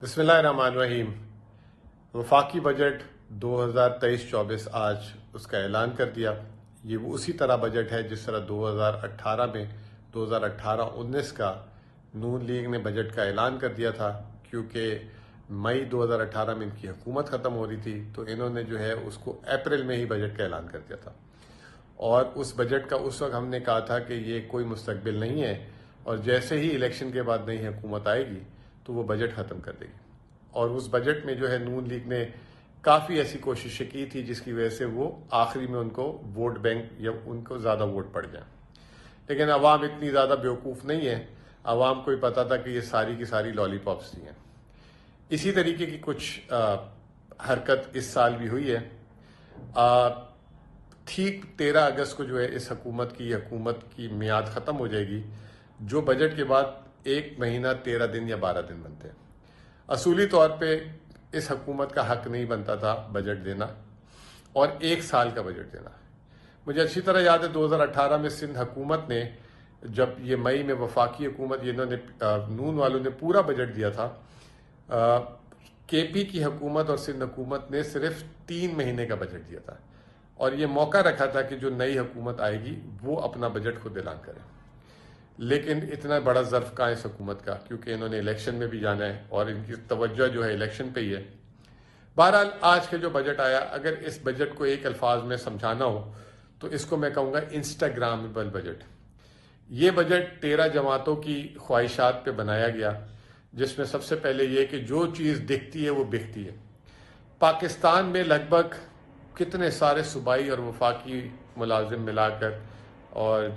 بسم اللہ الرحمن الرحیم۔ وفاقی بجٹ 2023-24 آج اس کا اعلان کر دیا۔ یہ وہ اسی طرح بجٹ ہے جس طرح 2018 میں 2018-19 کا نون لیگ نے بجٹ کا اعلان کر دیا تھا، کیونکہ مئی 2018 میں ان کی حکومت ختم ہو رہی تھی تو انہوں نے جو ہے اس کو اپریل میں ہی بجٹ کا اعلان کر دیا تھا، اور اس بجٹ کا اس وقت ہم نے کہا تھا کہ یہ کوئی مستقبل نہیں ہے، اور جیسے ہی الیکشن کے بعد نئی حکومت آئے گی تو وہ بجٹ ختم کر دے گی۔ اور اس بجٹ میں جو ہے نون لیگ نے کافی ایسی کوششیں کی تھی جس کی وجہ سے وہ آخری میں ان کو ووٹ بینک یا ان کو زیادہ ووٹ پڑ جائیں، لیکن عوام اتنی زیادہ بیوقوف نہیں ہے، عوام کو ہی پتا تھا کہ یہ ساری کی ساری لالی پاپس ہی ہیں۔ اسی طریقے کی کچھ حرکت اس سال بھی ہوئی ہے۔ ٹھیک 13 اگست کو جو ہے اس حکومت کی میعاد ختم ہو جائے گی، جو بجٹ کے بعد 1 مہینہ 13 دن یا 12 دن بنتے ہیں۔ اصولی طور پہ اس حکومت کا حق نہیں بنتا تھا بجٹ دینا اور 1 سال کا بجٹ دینا۔ مجھے اچھی طرح یاد ہے 2018 میں سندھ حکومت نے جب یہ مئی میں وفاقی حکومت انہوں نے نون والوں نے پورا بجٹ دیا تھا، کے پی کی حکومت اور سندھ حکومت نے صرف 3 مہینے کا بجٹ دیا تھا، اور یہ موقع رکھا تھا کہ جو نئی حکومت آئے گی وہ اپنا بجٹ خود اعلان کرے۔ لیکن اتنا بڑا ظرف کہاں ہے اس حکومت کا، کیونکہ انہوں نے الیکشن میں بھی جانا ہے اور ان کی توجہ جو ہے الیکشن پہ ہی ہے۔ بہرحال آج کا جو بجٹ آیا، اگر اس بجٹ کو ایک الفاظ میں سمجھانا ہو تو اس کو میں کہوں گا انسٹاگرامبل بجٹ۔ یہ بجٹ 13 جماعتوں کی خواہشات پہ بنایا گیا، جس میں سب سے پہلے یہ کہ جو چیز دکھتی ہے وہ بکتی ہے۔ پاکستان میں لگ بھگ کتنے سارے صوبائی اور وفاقی ملازم ملا کر اور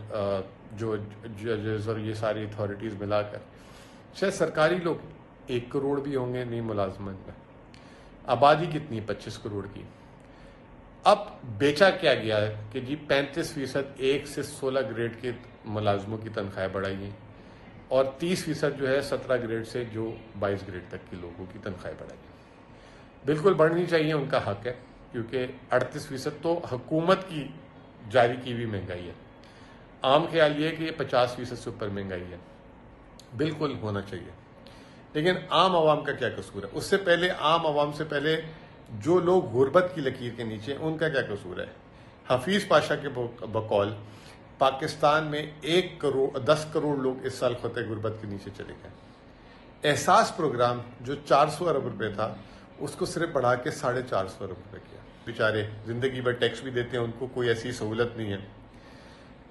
جو ججز اور یہ ساری اتھارٹیز ملا کر شاید سرکاری لوگ 1 کروڑ بھی ہوں گے نہیں ملازمت میں۔ آبادی کتنی 25 کروڑ کی۔ اب بیچا کیا گیا ہے کہ جی 35% 1 سے 16 گریڈ کے ملازموں کی تنخواہیں بڑھائی ہیں، اور 30% جو ہے 17 گریڈ سے جو 22 گریڈ تک کے لوگوں کی تنخواہیں بڑھائی ہیں۔ بالکل بڑھنی چاہیے، ان کا حق ہے، کیونکہ 38% تو حکومت کی جاری کی ہوئی مہنگائی ہے۔ عام خیال یہ ہے کہ یہ 50% سے اوپر مہنگائی ہے، بالکل ہونا چاہیے۔ لیکن عام عوام کا کیا قصور ہے؟ اس سے پہلے عام عوام سے پہلے جو لوگ غربت کی لکیر کے نیچے، ان کا کیا قصور ہے؟ حفیظ پاشا کے بقول پاکستان میں 10 کروڑ لوگ اس سال خطۂ غربت کے نیچے چلے گئے۔ احساس پروگرام جو 400 ارب روپے تھا، اس کو صرف بڑھا کے 450 ارب روپے کیا۔ بیچارے زندگی بھر ٹیکس بھی دیتے ہیں، ان کو کوئی ایسی سہولت نہیں ہے،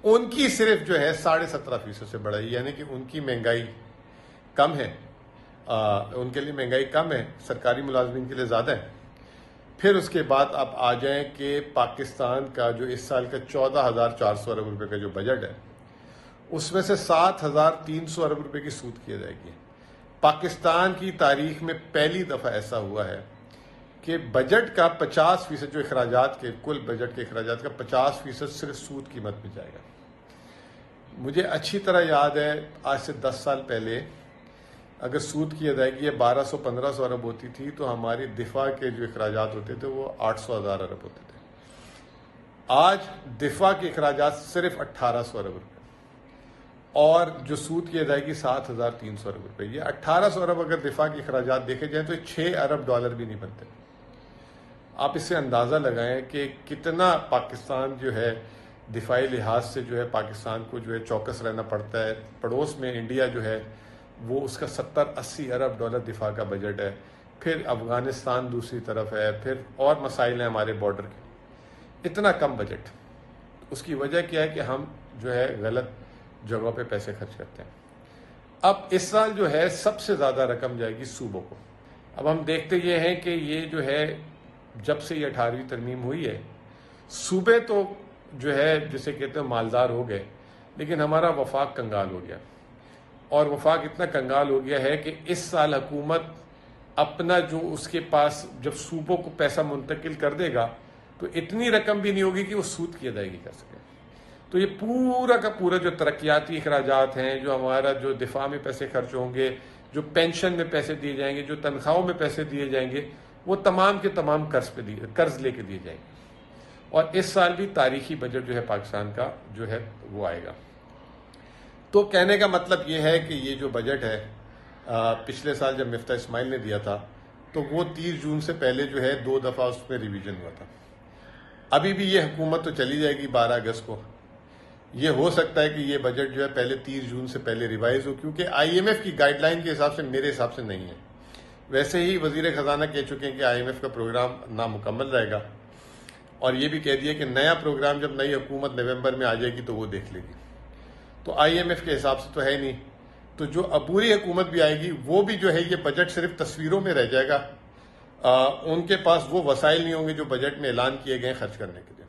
ان کی صرف جو ہے 17.5% سے بڑھائی، یعنی کہ ان کی مہنگائی کم ہے، ان کے لیے مہنگائی کم ہے، سرکاری ملازمین کے لیے زیادہ ہے۔ پھر اس کے بعد آپ آ جائیں کہ پاکستان کا جو اس سال کا 14,400 ارب روپے کا جو بجٹ ہے، اس میں سے 7,300 ارب روپے کی سود کی جائے گی۔ پاکستان کی تاریخ میں پہلی دفعہ ایسا ہوا ہے کہ بجٹ کا 50% جو اخراجات کے کل بجٹ کے اخراجات کا 50% صرف سود قیمت میں جائے گا۔ مجھے اچھی طرح یاد ہے آج سے 10 سال پہلے اگر سود کی ادائیگی 1,200-1,500 ارب ہوتی تھی تو ہماری دفاع کے جو اخراجات ہوتے تھے وہ 800,000 ارب ہوتے تھے۔ آج دفاع کے اخراجات صرف 1,800 ارب روپے، اور جو سود کی ادائیگی 7,300 ارب روپے۔ یہ 1,800 ارب اگر دفاع کے اخراجات دیکھے جائیں تو 6 ارب ڈالر بھی نہیں بنتے۔ آپ اس سے اندازہ لگائیں کہ کتنا پاکستان جو ہے دفاعی لحاظ سے جو ہے پاکستان کو جو ہے چوکس رہنا پڑتا ہے۔ پڑوس میں انڈیا جو ہے وہ اس کا 70-80 ارب ڈالر دفاع کا بجٹ ہے، پھر افغانستان دوسری طرف ہے، پھر اور مسائل ہیں ہمارے بارڈر کے۔ اتنا کم بجٹ، اس کی وجہ کیا ہے کہ ہم جو ہے غلط جگہوں پہ پیسے خرچ کرتے ہیں۔ اب اس سال جو ہے سب سے زیادہ رقم جائے گی صوبوں کو۔ اب ہم دیکھتے یہ ہیں کہ یہ جو ہے جب سے یہ 18ویں ترمیم ہوئی ہے، صوبے تو جو ہے جسے کہتے ہیں مالدار ہو گئے، لیکن ہمارا وفاق کنگال ہو گیا، اور وفاق اتنا کنگال ہو گیا ہے کہ اس سال حکومت اپنا جو اس کے پاس جب صوبوں کو پیسہ منتقل کر دے گا تو اتنی رقم بھی نہیں ہوگی کہ وہ سود کی ادائیگی کر سکے۔ تو یہ پورا کا پورا جو ترقیاتی اخراجات ہیں، جو ہمارا جو دفاع میں پیسے خرچ ہوں گے، جو پینشن میں پیسے دیے جائیں گے، جو تنخواہوں میں پیسے دیے جائیں گے، وہ تمام کے تمام قرض لے کے دیے جائیں گے۔ اور اس سال بھی تاریخی بجٹ جو ہے پاکستان کا جو ہے وہ آئے گا۔ تو کہنے کا مطلب یہ ہے کہ یہ جو بجٹ ہے پچھلے سال جب مفتاح اسماعیل نے دیا تھا تو وہ 30 جون سے پہلے جو ہے 2 دفعہ اس میں ریویژن ہوا تھا. ابھی بھی یہ حکومت تو چلی جائے گی 12 اگست کو. یہ ہو سکتا ہے کہ یہ بجٹ جو ہے پہلے 30 جون سے پہلے ریوائز ہو، کیونکہ آئی ایم ایف کی گائیڈ لائن کے حساب سے میرے حساب سے نہیں ہے. ویسے ہی وزیر خزانہ کہہ چکے ہیں کہ آئی ایم ایف کا پروگرام نامکمل رہے گا، اور یہ بھی کہہ دیا کہ نیا پروگرام جب نئی حکومت نومبر میں آ جائے گی تو وہ دیکھ لے گی. تو آئی ایم ایف کے حساب سے تو ہے نہیں. تو جو عبوری حکومت بھی آئے گی وہ بھی جو ہے یہ بجٹ صرف تصویروں میں رہ جائے گا. ان کے پاس وہ وسائل نہیں ہوں گے جو بجٹ میں اعلان کیے گئے خرچ کرنے کے لیے.